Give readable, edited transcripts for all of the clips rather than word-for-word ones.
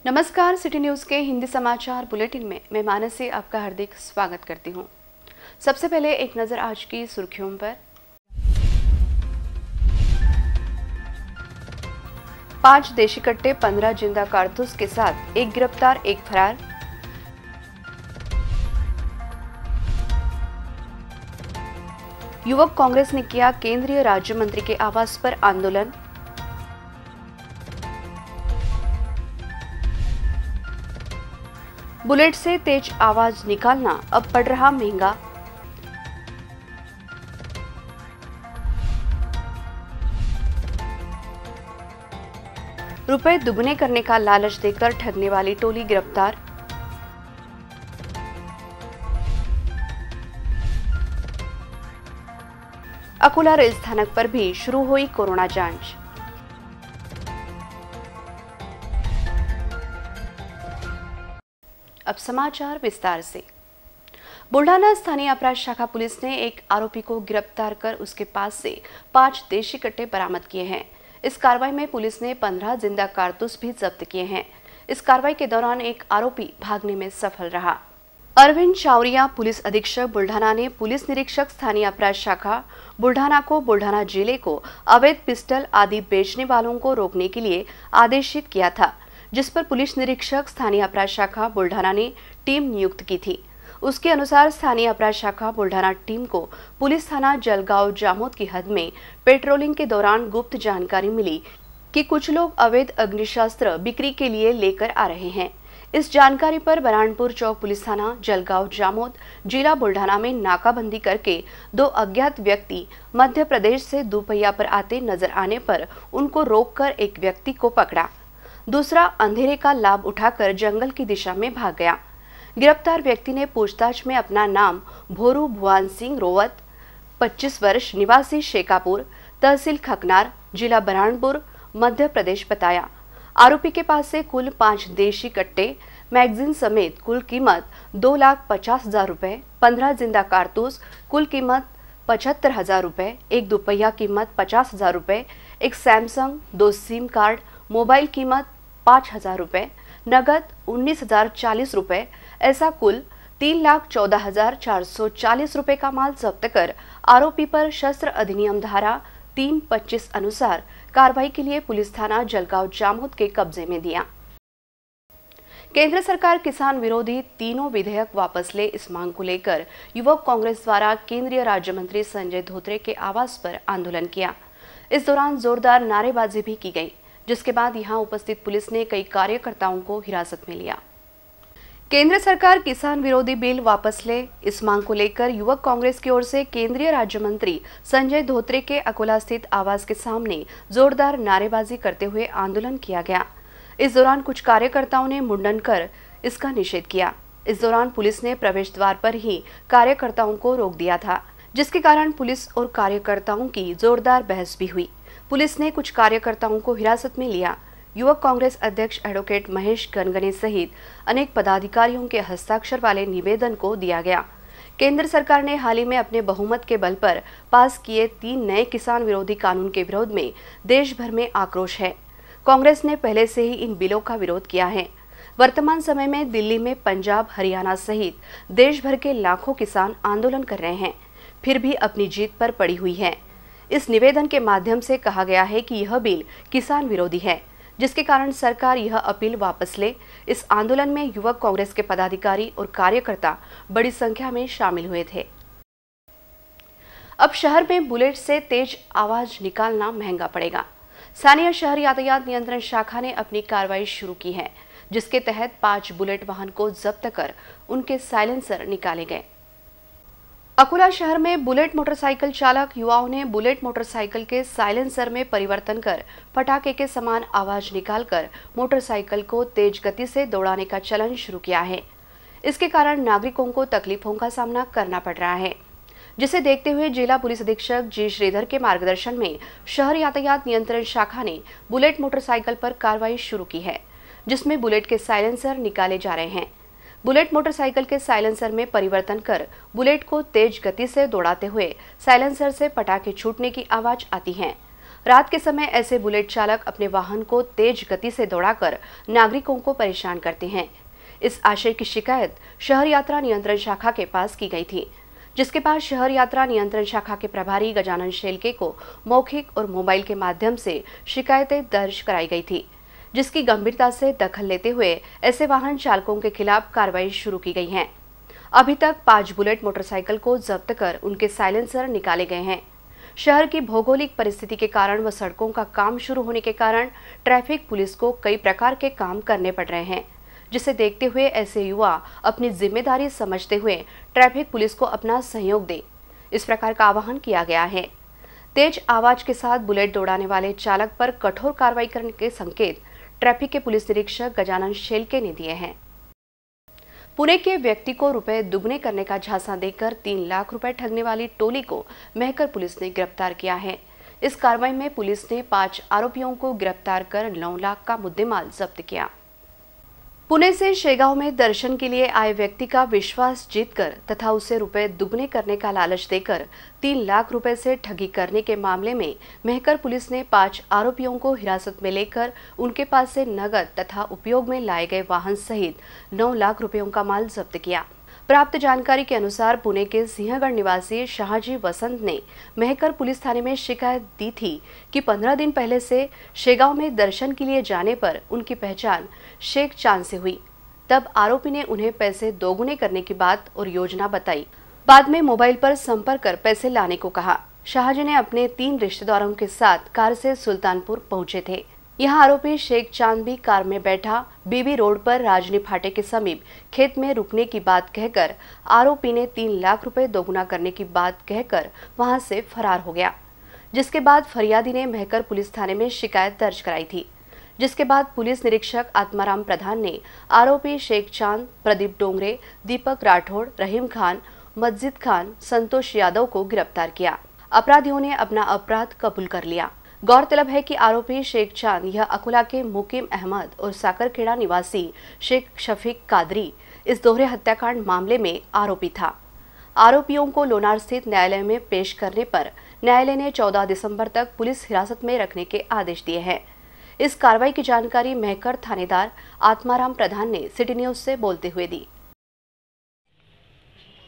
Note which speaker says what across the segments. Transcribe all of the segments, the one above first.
Speaker 1: नमस्कार, city news के हिंदी समाचार बुलेटिन में मैं मानसी आपका हार्दिक स्वागत करती हूं। सबसे पहले एक नजर आज की सुर्खियों पर। 5 देशी कट्टे, 15 जिंदा कारतूस के साथ एक गिरफ्तार, एक फरार। युवक कांग्रेस ने किया केंद्रीय राज्य मंत्री के आवास पर आंदोलन। बुलेट से तेज आवाज निकालना अब पड़ रहा महंगा। रुपए दुगने करने का लालच देकर ठगने वाली टोली गिरफ्तार। अकोला रेल स्थानक पर भी शुरू हुई कोरोना जांच। अब समाचार विस्तार से। बुल्ढाना स्थानीय अपराध शाखा पुलिस ने एक आरोपी को गिरफ्तार कर उसके पास से 5 देशी कट्टे बरामद किए हैं। इस कार्रवाई में पुलिस ने 15 जिंदा कारतूस भी जब्त किए हैं। इस कार्रवाई के दौरान एक आरोपी भागने में सफल रहा। अरविंद चावरिया पुलिस अधीक्षक बुल्ढाना ने पुलिस निरीक्षक स्थानीय अपराध शाखा बुल्ढाना को बुल्ढाना जिले को अवैध पिस्टल आदि बेचने वालों को रोकने के लिए आदेशित किया था, जिस पर पुलिस निरीक्षक स्थानीय अपराध शाखा बुल्ढाना ने टीम नियुक्त की थी। उसके अनुसार स्थानीय अपराध शाखा बुल्ढाना टीम को पुलिस थाना जलगांव जामोद की हद में पेट्रोलिंग के दौरान गुप्त जानकारी मिली कि कुछ लोग अवैध अग्निशस्त्र बिक्री के लिए लेकर आ रहे हैं। इस जानकारी पर बरानपुर चौक पुलिस थाना जलगांव जामोद जिला बुल्ढाना में नाकाबंदी करके 2 अज्ञात व्यक्ति मध्य प्रदेश से दोपहिया पर आते नजर आने पर उनको रोककर एक व्यक्ति को पकड़ा। दूसरा अंधेरे का लाभ उठाकर जंगल की दिशा में भाग गया। गिरफ्तार व्यक्ति ने पूछताछ में अपना नाम भोरू भुवन सिंह रोवत, 25 वर्ष, निवासी शेखापुर, तहसील खकनार, जिला बरहानपुर, मध्य प्रदेश बताया। आरोपी के पास से कुल 5 देशी कट्टे, मैगजीन समेत कुल कीमत 2,50,000 रुपए, 15 जिंदा कारतूस कुल कीमत 75,000 रुपए, एक दोपहिया कीमत 50,000 रुपए, एक सैमसंग, 2 सिम कार्ड, मोबाइल कीमत 5,000 रुपए, नगद 19,040 रुपए, ऐसा कुल 3,14,440 रुपए का माल जब्त कर आरोपी पर शस्त्र अधिनियम धारा 325 अनुसार कार्रवाई के लिए पुलिस थाना जलगांव जामोद के कब्जे में दिया। केंद्र सरकार किसान विरोधी तीनों विधेयक वापस ले, इस मांग को लेकर युवक कांग्रेस द्वारा केंद्रीय राज्य मंत्री संजय धोत्रे के आवास पर आंदोलन किया। इस दौरान जोरदार नारेबाजी भी की गई, जिसके बाद यहां उपस्थित पुलिस ने कई कार्यकर्ताओं को हिरासत में लिया। केंद्र सरकार किसान विरोधी बिल वापस ले, इस मांग को लेकर युवक कांग्रेस की ओर से केंद्रीय राज्य मंत्री संजय धोत्रे के अकोला स्थित आवास के सामने जोरदार नारेबाजी करते हुए आंदोलन किया गया। इस दौरान कुछ कार्यकर्ताओं ने मुंडन कर इसका निषेध किया। इस दौरान पुलिस ने प्रवेश द्वार पर ही कार्यकर्ताओं को रोक दिया था, जिसके कारण पुलिस और कार्यकर्ताओं की जोरदार बहस भी हुई। पुलिस ने कुछ कार्यकर्ताओं को हिरासत में लिया। युवक कांग्रेस अध्यक्ष एडवोकेट महेश गनगने सहित अनेक पदाधिकारियों के हस्ताक्षर वाले निवेदन को दिया गया। केंद्र सरकार ने हाल ही में अपने बहुमत के बल पर पास किए 3 नए किसान विरोधी कानून के विरोध में देश भर में आक्रोश है। कांग्रेस ने पहले से ही इन बिलों का विरोध किया है। वर्तमान समय में दिल्ली में पंजाब, हरियाणा सहित देश भर के लाखों किसान आंदोलन कर रहे हैं, फिर भी अपनी जीत पर पड़ी हुई है। इस निवेदन के माध्यम से कहा गया है कि यह बिल किसान विरोधी है, जिसके कारण सरकार यह अपील वापस ले। इस आंदोलन में युवक कांग्रेस के पदाधिकारी और कार्यकर्ता बड़ी संख्या में शामिल हुए थे। अब शहर में बुलेट से तेज आवाज निकालना महंगा पड़ेगा। स्थानीय शहर यातायात नियंत्रण शाखा ने अपनी कार्रवाई शुरू की है, जिसके तहत 5 बुलेट वाहन को जब्त कर उनके साइलेंसर निकाले गए। अकोला शहर में बुलेट मोटरसाइकिल चालक युवाओं ने बुलेट मोटरसाइकिल के साइलेंसर में परिवर्तन कर पटाखे के समान आवाज निकालकर मोटरसाइकिल को तेज गति से दौड़ाने का चलन शुरू किया है। इसके कारण नागरिकों को तकलीफों का सामना करना पड़ रहा है, जिसे देखते हुए जिला पुलिस अधीक्षक जी श्रीधर के मार्गदर्शन में शहर यातायात नियंत्रण शाखा ने बुलेट मोटरसाइकिल पर कार्रवाई शुरू की है, जिसमें बुलेट के साइलेंसर निकाले जा रहे हैं। बुलेट मोटरसाइकिल के साइलेंसर में परिवर्तन कर बुलेट को तेज गति से दौड़ाते हुए साइलेंसर से पटाखे छूटने की आवाज आती है। रात के समय ऐसे बुलेट चालक अपने वाहन को तेज गति से दौड़ाकर नागरिकों को परेशान करते हैं। इस आशय की शिकायत शहर यात्रा नियंत्रण शाखा के पास की गई थी, जिसके बाद शहर यात्रा नियंत्रण शाखा के प्रभारी गजानन शेलके को मौखिक और मोबाइल के माध्यम से शिकायतें दर्ज कराई गई थी, जिसकी गंभीरता से दखल लेते हुए ऐसे वाहन चालकों के खिलाफ कार्रवाई शुरू की गई है। अभी तक 5 बुलेट मोटरसाइकिल को जब्त कर उनके साइलेंसर निकाले गए हैं। शहर की भौगोलिक परिस्थिति के कारण व सड़कों का काम शुरू होने के कारण ट्रैफिक पुलिस को कई प्रकार के काम करने पड़ रहे हैं, जिसे देखते हुए ऐसे युवा अपनी जिम्मेदारी समझते हुए ट्रैफिक पुलिस को अपना सहयोग दे, इस प्रकार का आह्वान किया गया है। तेज आवाज के साथ बुलेट दौड़ाने वाले चालक पर कठोर कार्रवाई करने के संकेत ट्रैफिक के पुलिस निरीक्षक गजानन शेलके ने दिए हैं। पुणे के व्यक्ति को रुपए दुगने करने का झांसा देकर 3 लाख रुपए ठगने वाली टोली को मेहकर पुलिस ने गिरफ्तार किया है। इस कार्रवाई में पुलिस ने 5 आरोपियों को गिरफ्तार कर 9 लाख का मुद्देमाल जब्त किया। पुणे से शेगांव में दर्शन के लिए आए व्यक्ति का विश्वास जीतकर तथा उसे रुपए दुगने करने का लालच देकर 3 लाख रुपए से ठगी करने के मामले में मेहकर पुलिस ने 5 आरोपियों को हिरासत में लेकर उनके पास से नगद तथा उपयोग में लाए गए वाहन सहित 9 लाख रुपयों का माल जब्त किया। प्राप्त जानकारी के अनुसार पुणे के सिंहगढ़ निवासी शाहजी वसंत ने मेहकर पुलिस थाने में शिकायत दी थी कि 15 दिन पहले से शेगांव में दर्शन के लिए जाने पर उनकी पहचान शेख चांद से हुई। तब आरोपी ने उन्हें पैसे दोगुने करने की बात और योजना बताई। बाद में मोबाइल पर संपर्क कर पैसे लाने को कहा। शाहजी ने अपने 3 रिश्तेदारों के साथ कार से सुल्तानपुर पहुंचे थे। यहाँ आरोपी शेख चांद भी कार में बैठा बीबी रोड पर राजनी फाटे के समीप खेत में रुकने की बात कहकर आरोपी ने 3 लाख रुपए दोगुना करने की बात कहकर वहां से फरार हो गया, जिसके बाद फरियादी ने मेहकर पुलिस थाने में शिकायत दर्ज कराई थी, जिसके बाद पुलिस निरीक्षक आत्माराम प्रधान ने आरोपी शेख चांद, प्रदीप डोंगरे, दीपक राठौड़, रहीम खान, मस्जिद खान, संतोष यादव को गिरफ्तार किया। अपराधियों ने अपना अपराध कबूल कर लिया। गौरतलब है कि आरोपी शेख चांद यह अकोला के मुकीम अहमद और साकरखेड़ा निवासी शेख शफीक कादरी इस दोहरे हत्याकांड मामले में आरोपी था। आरोपियों को लोनार स्थित न्यायालय में पेश करने पर न्यायालय ने 14 दिसंबर तक पुलिस हिरासत में रखने के आदेश दिए हैं। इस कार्रवाई की जानकारी मेहकर थानेदार आत्माराम प्रधान ने सिटी न्यूज से बोलते हुए दी।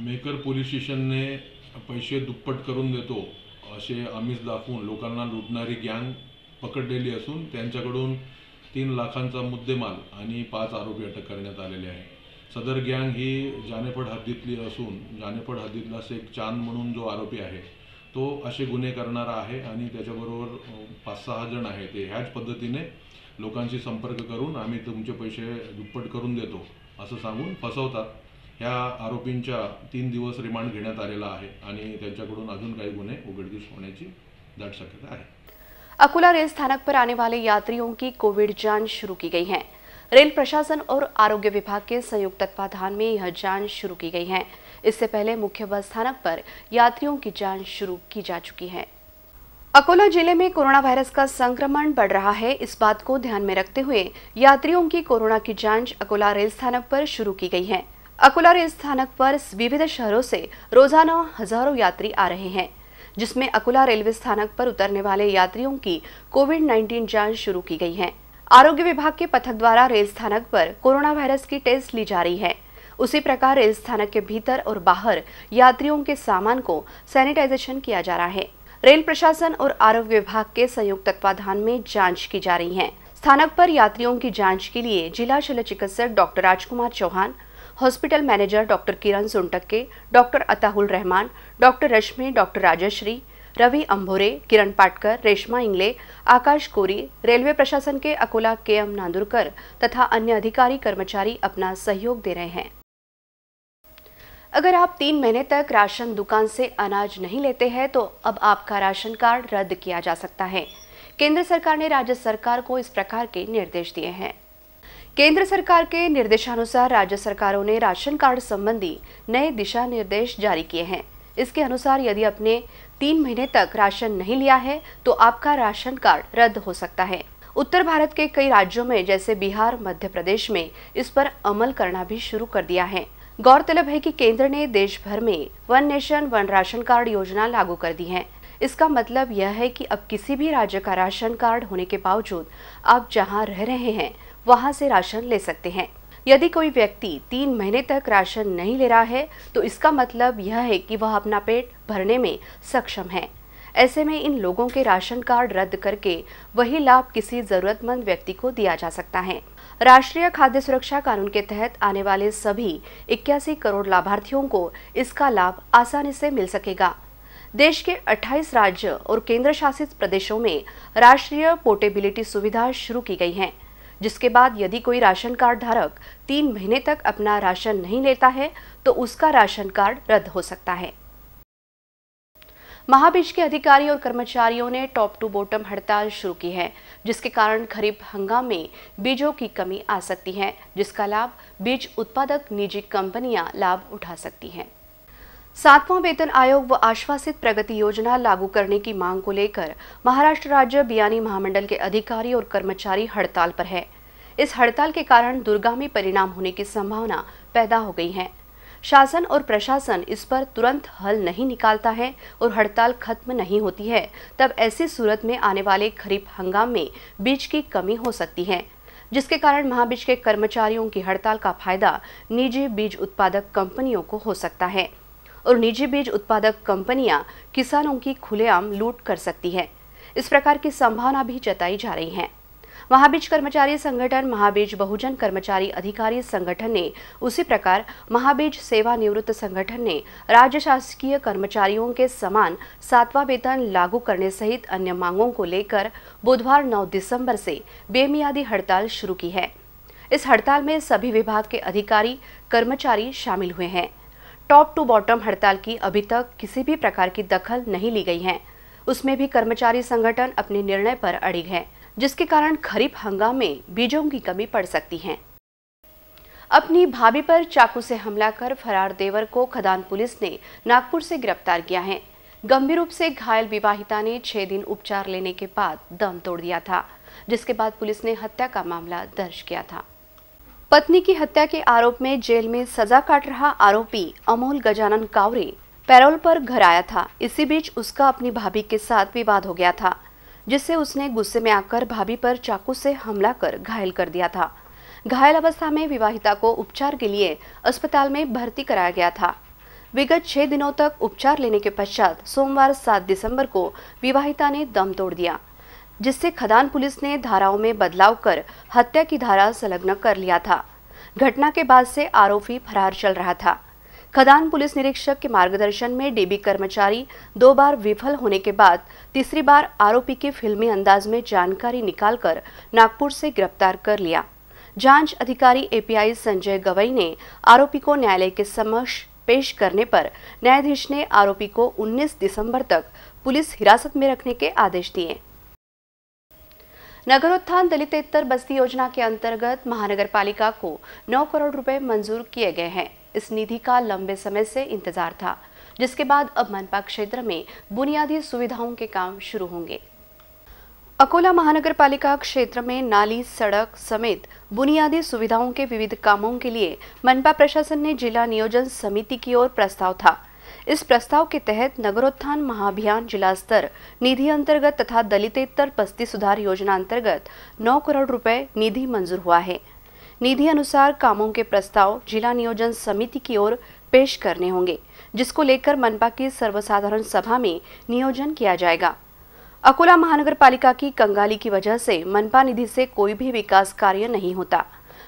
Speaker 2: मेहकर पोलीस स्टेशनने पैसे दुप्पट करून देतो असे आमिष दाखवून लोकांना लुटणारी गँग पकडलेली असून त्यांच्याकडून 3 लाखांचा मुद्देमाल आणि 5 आरोपी अटक करण्यात आलेले आहे। सदर गँग ही जानेफळ हद्दीतली असून जानेफळ हद्दीतला शेख चांद म्हणून जो आरोपी आहे तो असे गुन्हे करणारा आहे आणि त्याच्याबरोबर 5-6 जण आहेत। ते ह्याच पद्धतीने लोकांशी संपर्क करून आम्ही तुमचे पैसे दुप्पट करून देतो असं सांगून फसवतात। ह्या आरोपींच्या 3 दिवस रिमांड घेण्यात आलेला आहे आणि त्यांच्याकडून अजून काही गुन्हे उघडकीस होण्याची दाट शक्यता आहे।
Speaker 1: अकोला रेल स्थानक पर आने वाले यात्रियों की कोविड जांच शुरू की गई है। रेल प्रशासन और आरोग्य विभाग के संयुक्त तत्वाधान में यह जांच शुरू की गई है। इससे पहले मुख्य बस स्थानक पर यात्रियों की जांच शुरू की जा चुकी है। अकोला जिले में कोरोना वायरस का संक्रमण बढ़ रहा है। इस बात को ध्यान में रखते हुए यात्रियों की कोरोना की जांच अकोला रेल स्थानक पर शुरू की गई है। अकोला रेल स्थानक पर विविध शहरों से रोजाना हजारों यात्री आ रहे हैं, जिसमें अकोला रेलवे स्थानक पर उतरने वाले यात्रियों की कोविड-19 जांच शुरू की गई है। आरोग्य विभाग के पथक द्वारा रेल स्थानक पर कोरोना वायरस की टेस्ट ली जा रही है। उसी प्रकार रेल स्थानक के भीतर और बाहर यात्रियों के सामान को सैनिटाइजेशन किया जा रहा है। रेल प्रशासन और आरोग्य विभाग के संयुक्त तत्वाधान में जांच की जा रही है। स्थानक पर यात्रियों की जांच के लिए जिला शल्य चिकित्सक डॉक्टर राजकुमार चौहान, हॉस्पिटल मैनेजर डॉक्टर किरण सोनटक्के, डॉक्टर अताहुल रहमान, डॉक्टर रश्मि, डॉक्टर राजश्री, रवि अंभोरे, किरण पाटकर, रेशमा इंगले, आकाश कोरी, रेलवे प्रशासन के अकोला KM नांदुरकर तथा अन्य अधिकारी कर्मचारी अपना सहयोग दे रहे हैं। अगर आप 3 महीने तक राशन दुकान से अनाज नहीं लेते हैं तो अब आपका राशन कार्ड रद्द किया जा सकता है। केंद्र सरकार ने राज्य सरकार को इस प्रकार के निर्देश दिए हैं। केंद्र सरकार के निर्देशानुसार राज्य सरकारों ने राशन कार्ड संबंधी नए दिशा निर्देश जारी किए हैं। इसके अनुसार यदि आपने 3 महीने तक राशन नहीं लिया है तो आपका राशन कार्ड रद्द हो सकता है। उत्तर भारत के कई राज्यों में जैसे बिहार, मध्य प्रदेश में इस पर अमल करना भी शुरू कर दिया है। गौरतलब है कि केंद्र ने देश भर में 1 नेशन 1 राशन कार्ड योजना लागू कर दी है। इसका मतलब यह है कि अब किसी भी राज्य का राशन कार्ड होने के बावजूद आप जहां रह रहे हैं वहां से राशन ले सकते हैं। यदि कोई व्यक्ति 3 महीने तक राशन नहीं ले रहा है तो इसका मतलब यह है कि वह अपना पेट भरने में सक्षम है। ऐसे में इन लोगों के राशन कार्ड रद्द करके वही लाभ किसी जरूरतमंद व्यक्ति को दिया जा सकता है। राष्ट्रीय खाद्य सुरक्षा कानून के तहत आने वाले सभी 81 करोड़ लाभार्थियों को इसका लाभ आसानी से मिल सकेगा। देश के 28 राज्य और केंद्र शासित प्रदेशों में राष्ट्रीय पोर्टेबिलिटी सुविधा शुरू की गई है, जिसके बाद यदि कोई राशन कार्ड धारक 3 महीने तक अपना राशन नहीं लेता है तो उसका राशन कार्ड रद्द हो सकता है। महाबीज के अधिकारी और कर्मचारियों ने टॉप टू बॉटम हड़ताल शुरू की है, जिसके कारण खरीफ हंगाम में बीजों की कमी आ सकती है, जिसका लाभ बीज उत्पादक निजी कंपनियां लाभ उठा सकती हैं। 7वां वेतन आयोग व आश्वासित प्रगति योजना लागू करने की मांग को लेकर महाराष्ट्र राज्य बियानी महामंडल के अधिकारी और कर्मचारी हड़ताल पर है। इस हड़ताल के कारण दूरगामी परिणाम होने की संभावना पैदा हो गई है। शासन और प्रशासन इस पर तुरंत हल नहीं निकालता है और हड़ताल खत्म नहीं होती है, तब ऐसी सूरत में आने वाले खरीफ हंगाम में बीज की कमी हो सकती है, जिसके कारण महाबीज के कर्मचारियों की हड़ताल का फायदा निजी बीज उत्पादक कंपनियों को हो सकता है और निजी बीज उत्पादक कंपनियां किसानों की खुलेआम लूट कर सकती है। इस प्रकार की संभावना भी जताई जा रही है। महाबीज कर्मचारी संगठन, महाबीज बहुजन कर्मचारी अधिकारी संगठन ने, उसी प्रकार महाबीज सेवानिवृत्त संगठन ने राज्य शासकीय कर्मचारियों के समान 7वां वेतन लागू करने सहित अन्य मांगों को लेकर बुधवार 9 दिसंबर से बेमियादी हड़ताल शुरू की है। इस हड़ताल में सभी विभाग के अधिकारी कर्मचारी शामिल हुए हैं। टॉप टू बॉटम हड़ताल की अभी तक किसी भी प्रकार की दखल नहीं ली गई है। उसमें भी कर्मचारी संगठन अपने निर्णय पर अड़िग है, जिसके कारण खरीफ हंगाम में बीजों की कमी पड़ सकती है। अपनी भाभी पर चाकू से हमला कर फरार देवर को खदान पुलिस ने नागपुर से गिरफ्तार किया है। गंभीर रूप से घायल विवाहिता ने 6 दिन उपचार लेने के बाद दम तोड़ दिया था, जिसके बाद पुलिस ने हत्या का मामला दर्ज किया था। पत्नी की हत्या के आरोप में जेल में सजा काट रहा आरोपी अमोल गजानन कावरे पैरोल पर घर आया था। इसी बीच उसका अपनी भाभी के साथ विवाद हो गया था, जिससे उसने गुस्से में आकर भाभी पर चाकू से हमला कर घायल कर दिया था। घायल अवस्था में विवाहिता को उपचार के लिए अस्पताल में भर्ती कराया गया था। विगत 6 दिनों तक उपचार लेने के पश्चात सोमवार 7 दिसंबर को विवाहिता ने दम तोड़ दिया, जिससे खदान पुलिस ने धाराओं में बदलाव कर हत्या की धारा संलग्न कर लिया था। घटना के बाद से आरोपी फरार चल रहा था। खदान पुलिस निरीक्षक के मार्गदर्शन में डीबी कर्मचारी 2 बार विफल होने के बाद तीसरी बार आरोपी की फिल्मी अंदाज में जानकारी निकालकर नागपुर से गिरफ्तार कर लिया। जांच अधिकारी एपीआई संजय गवई ने आरोपी को न्यायालय के समक्ष पेश करने पर न्यायाधीश ने आरोपी को 19 दिसंबर तक पुलिस हिरासत में रखने के आदेश दिए। नगरोत्थान दलितेतर बस्ती योजना के अंतर्गत महानगर पालिका को 9 करोड़ रुपए मंजूर किए गए हैं। इस निधि का लंबे समय से इंतजार था, जिसके बाद अब मनपा क्षेत्र में बुनियादी सुविधाओं के काम शुरू होंगे। अकोला महानगर पालिका क्षेत्र में नाली, सड़क समेत बुनियादी सुविधाओं के विविध कामों के लिए मनपा प्रशासन ने जिला नियोजन समिति की ओर प्रस्ताव था। इस प्रस्ताव के तहत नगरोत्थान महाअभियान जिला स्तर निधि अंतर्गत तथा दलितेतर बस्ती सुधार योजना अंतर्गत 9 करोड़ रुपए निधि मंजूर हुआ है। निधि अनुसार कामों के प्रस्ताव जिला नियोजन समिति की ओर पेश करने होंगे, जिसको लेकर मनपा की सर्वसाधारण सभा में नियोजन किया जाएगा। अकोला महानगर पालिका की कंगाली की वजह से मनपा निधि से कोई भी विकास कार्य नहीं होता।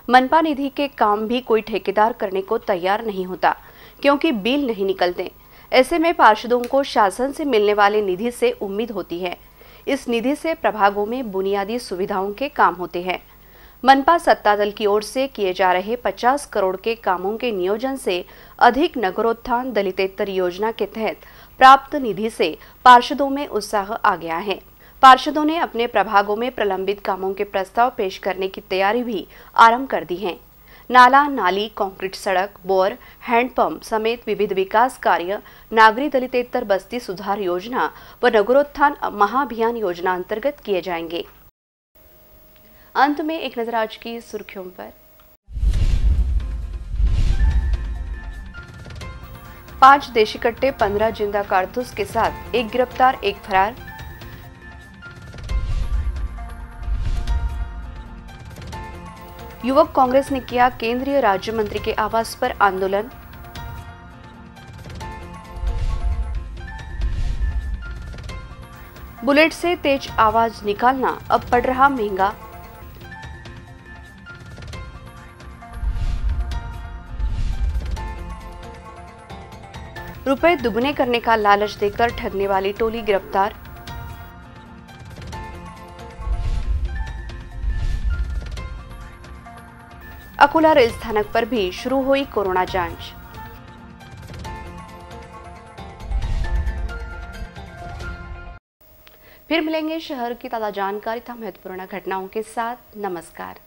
Speaker 1: मनपा निधि के काम भी कोई ठेकेदार करने को तैयार नहीं होता, क्योंकि बिल नहीं निकलते। ऐसे में पार्षदों को शासन से मिलने वाले निधि से उम्मीद होती है। इस निधि से प्रभागों में बुनियादी सुविधाओं के काम होते हैं। मनपा सत्ता दल की ओर से किए जा रहे 50 करोड़ के कामों के नियोजन से अधिक नगरोत्थान दलितेतर योजना के तहत प्राप्त निधि से पार्षदों में उत्साह आ गया है। पार्षदों ने अपने प्रभागों में प्रलंबित कामों के प्रस्ताव पेश करने की तैयारी भी आरंभ कर दी है। नाला, नाली, कंक्रीट सड़क, बोर, हैंडपंप समेत विविध विकास कार्य नागरी दलितेतर बस्ती सुधार योजना व नगरोत्थान महाअभियान योजना अंतर्गत किए जाएंगे। अंत में एक नजर आज की सुर्खियों पर। 5 देशी कट्टे, 15 जिंदा कारतूस के साथ एक गिरफ्तार, एक फरार। युवक कांग्रेस ने किया केंद्रीय राज्य मंत्री के आवास पर आंदोलन। बुलेट से तेज आवाज निकालना अब पड़ रहा महंगा। रुपए दुगने करने का लालच देकर ठगने वाली टोली गिरफ्तार। अकोला रेल स्थानक पर भी शुरू हुई कोरोना जांच। फिर मिलेंगे शहर की ताजा जानकारी तथा महत्वपूर्ण घटनाओं के साथ। नमस्कार।